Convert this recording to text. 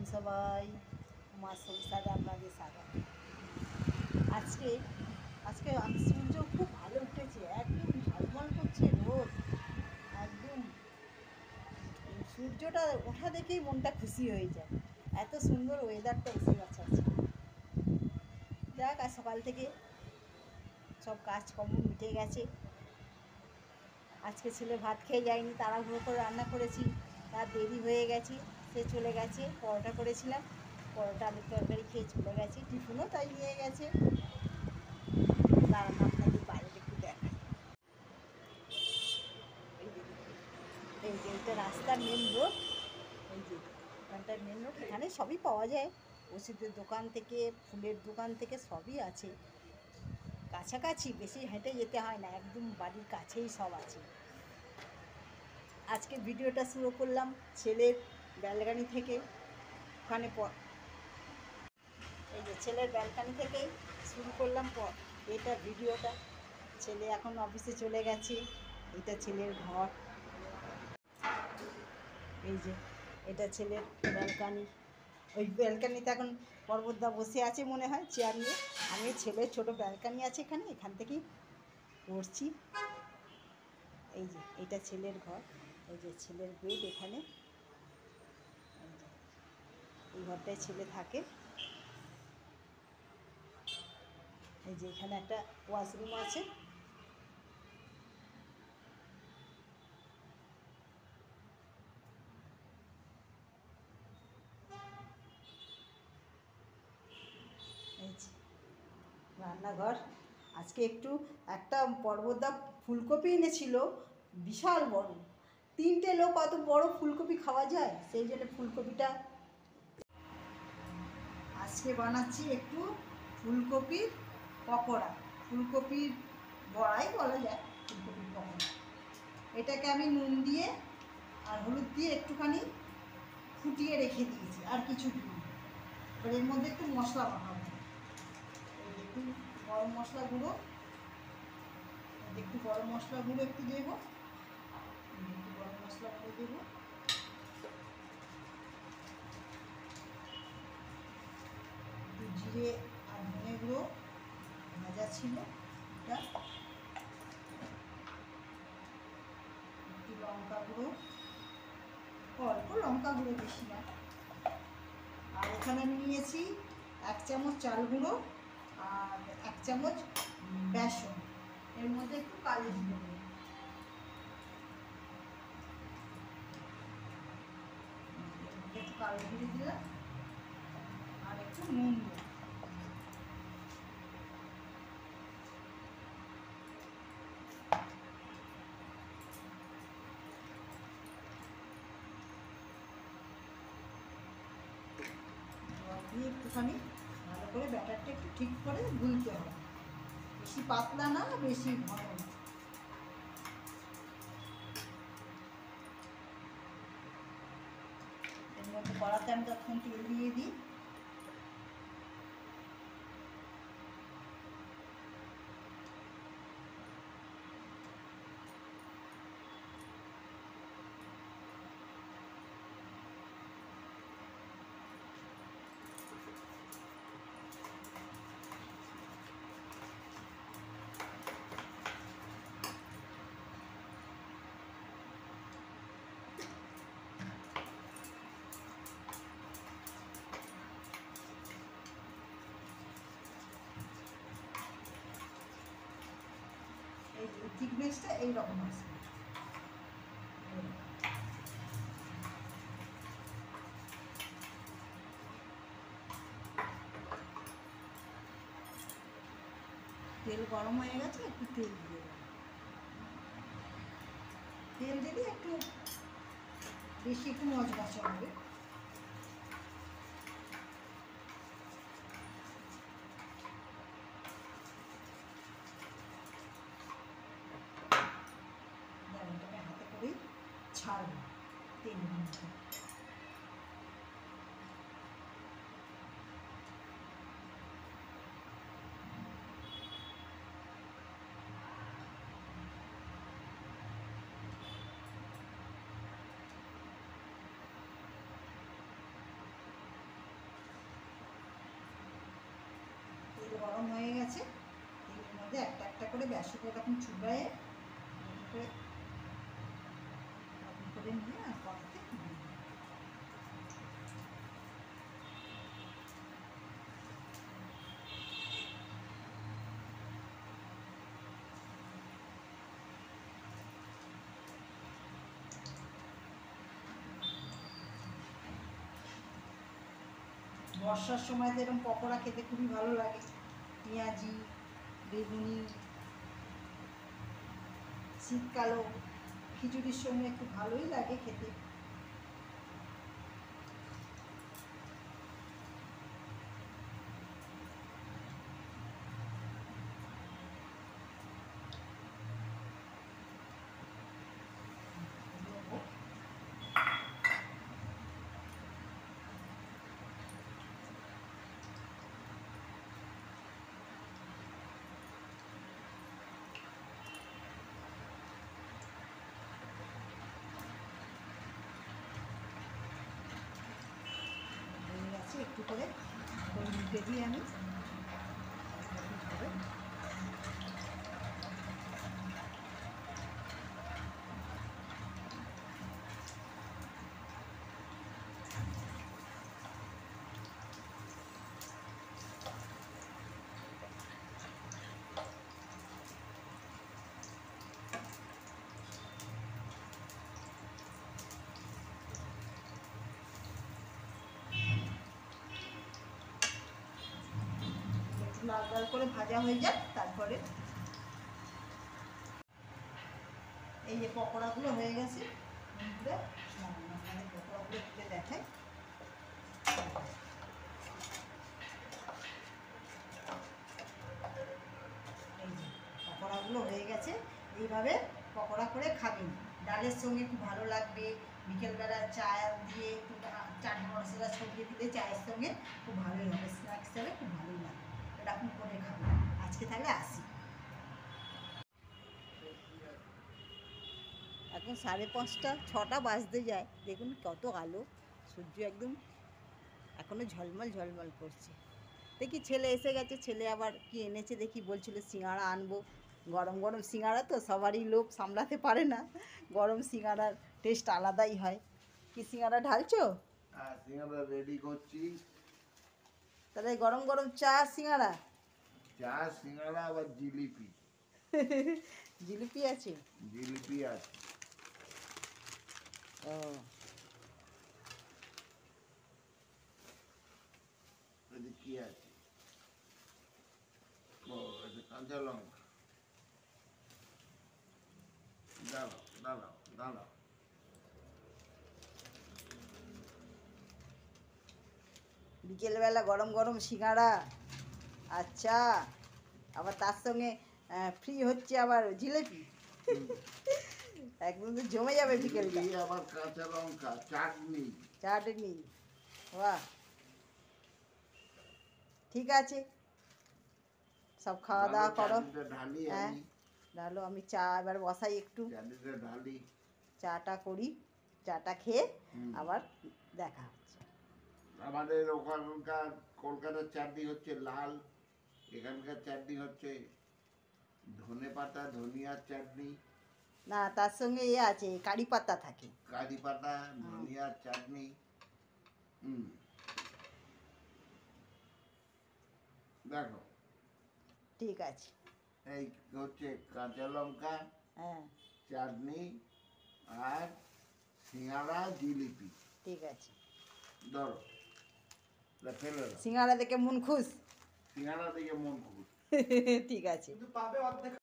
আছেন সবাই? আমার সংসারে আপনাদের স্বাগত। আজকে আজকে সূর্য খুব ভালো উঠেছে, একদম ঝলমল করছে রোদ। একদম সূর্যটা ওঠা দেখেই মনটা খুশি হয়ে যায়। এত সুন্দর ওয়েদারটা এসে গেছে আজকে। দেখ, আর সকাল থেকে সব কাজকর্ম মিটে গেছে। আজকে ছেলে ভাত খেয়ে যায়নি, তাড়াহুড়ো করে রান্না করেছি, তার দেরি হয়ে গেছে, সে চলে গেছে। পরোটা করেছিলাম, পরোটা আলুর তরকারি খেয়ে চলে গেছে, টিফিনও তাই নিয়ে গেছে। দাঁড়ান আপনাদের বাইরে একটু দেখাই। এই যে এটা রাস্তার মেন রোড, এই যে এখানটার মেন রোড, এখানে সবই পাওয়া যায়, ওষুধের দোকান থেকে ফুলের দোকান থেকে সবই আছে। কাছাকাছি, বেশি হেঁটে যেতে হয় না, একদম বাড়ির কাছেই সব আছে। আজকে ভিডিওটা শুরু করলাম ছেলের ব্যালকনি থেকে। ওখানে এই যে ছেলের ব্যালকনি থেকেই শুরু করলাম এটা ভিডিওটা। ছেলে এখন অফিসে চলে গেছে। এটা ছেলের ঘর, এই যে এটা ছেলের ব্যালকনি। ওই ব্যালকনিতে এখন পর্বতদা বসে আছে মনে হয় চেয়ার নিয়ে। আমি ছেলের ছোটো ব্যালকনি আছে এখানে, এখান থেকেই করছি। এই যে এটা ছেলের ঘর, এই যে ছেলের বেড এখানে, এই যে এই ঘরটায় ছেলে থাকে। এই যে এখানে একটা ওয়াশরুম আছে। এই যে রান্নাঘর। আজকে একটা পর্বতদা ফুলকপি এনেছিল, বিশাল বড়। 3টে লোক অত বড় ফুলকপি খাওয়া যায়, সেই জন্য ফুলকপিটা আজকে বানাচ্ছি একটু ফুলকপির পকোড়া। ফুলকপির বড়াই বলা যায়, ফুলকপির পকোড়া। এটাকে আমি নুন দিয়ে আর হলুদ দিয়ে একটুখানি ফুটিয়ে রেখে দিয়েছি, আর কিছু দিই। এবার এর মধ্যে একটু মশলা বানাবো। একটু গরম মশলা গুঁড়ো, একটু গরম মশলা গুঁড়ো একটু দেবো, একটু গরম মশলা গুঁড়ো দেবো, একটু জিরে আর ধনে গুঁড়ো ভাজা ছিল এটা, একটু লঙ্কা গুঁড়ো, অল্প লঙ্কা গুঁড়ো, বেশি না। আর এখানে আমি নিয়েছি 1 চামচ চাল গুঁড়ো আর 1 চামচ বেসন। এর মধ্যে একটু কালি জিরে দেবো, একটু কালো জিরে দিলাম, আর একটু নুন দেবো। দিয়ে একটুখানি ভালো করে ব্যাটারটা একটু ঠিক করে গুলতে হবে, বেশি পাতলা না বেশি ঘন না। এর মধ্যে কড়াতে আমি তখন তেল দিয়ে দিই। এই থিকনেসটা এইরকম আসবে। তেল গরম হয়ে গেছে, একটু তেল দিয়ে দেবো। তেল দিলে একটু বেশি একটু মচমচে হবে। এটাকে হাতে করেই ছাড়বো তেলের মধ্যে। তেল গরম হয়ে গেছে, তেলের মধ্যে একটা একটা করে বেসন এরকম চুবায়ে করে নিয়ে আর কড়াইতে দিয়ে দিই। বর্ষার সময় তো এরকম পকোড়া খেতে খুবই ভালো লাগে, পেঁয়াজি, বেগুনি, শীতকালও খিচুড়ির সঙ্গে একটু ভালোই লাগে খেতে। একটু করে উল্টে দিই আমি। লাল লাল করে ভাজা হয়ে যাক, তারপরে এই যে পকোড়াগুলো হয়ে গেছে, পকোড়াগুলো তুলে দেখাই। এই যে পকোড়াগুলো হয়ে গেছে, এইভাবে পকোড়া করে খাবেন, ডালের সঙ্গে খুব ভালো লাগবে। বিকেলবেলা চা দিয়ে একটু চাট মশলা ছড়িয়ে দিলে চায়ের সঙ্গে খুব ভালোই হবে, স্ন্যাক্স হিসাবে খুব ভালোই লাগবে। এরকম করে খাবেন। আজকে তাহলে আসি। এখন 5:30, 6টা বাজতে যায়, দেখুন কত আলো, সূর্য একদম এখনও ঝলমল ঝলমল করছে। দেখি ছেলে এসে গেছে, ছেলে আবার কি এনেছে দেখি, বলছিল সিঙ্গাড়া আনবো। গরম গরম সিঙ্গাড়া তো সবারই লোভ সামলাতে পারে না, গরম সিঙ্গাড়ার টেস্ট আলাদাই হয়। কি সিঙ্গাড়া ঢালছো? হ্যাঁ, সিঙ্গাড়া রেডি করছি। তাহলে গরম গরম চা সিঙ্গাড়া? চা সিঙ্গাড়া আবার জিলিপি। জিলিপি আছে? জিলিপি আছে। ও, কি আছে? ও, কাঁচা লঙ্কা। দাঁড়াও দাঁড়াও দাঁড়াও। বিকেলবেলা গরম গরম সিঙ্গাড়া, আচ্ছা, আবার তার সঙ্গে ফ্রি হচ্ছে আবার জিলিপি। একদম তো জমে যাবে বিকেলটা। আবার কাঁচা লঙ্কা, চাটনি। চাটনি, বাহ, ঠিক আছে, সব খাওয়া দাওয়া করো। ঢালি হ্যাঁ আমি। ঢালো, আমি চা এবার বসাই, একটু চাটনিটা ঢালি, চাটা করি, চাটা খেয়ে আবার দেখা হচ্ছে। আমাদের ওখানকার কলকাতার চাটনি হচ্ছে লাল, এখানকার চাটনি হচ্ছে ধনে পাতা, ধনিয়ার চাটনি। না, তার সঙ্গে এ আছে, কারি পাতা থাকে। কারি পাতা, ধনিয়ার চাটনি। দেখো, ঠিক আছে। এই হচ্ছে কাঁচা লঙ্কা, হ্যাঁ, চাটনি আর সিঙ্গাড়া, জিলিপি। ঠিক আছে। ধরো, ফেলে দাও। সিঙ্গাড়া দেখে মন খুশ। সিঙ্গাড়া থেকে মন খুশ। ঠিক আছে। কিন্তু পাবে অর্ধেক।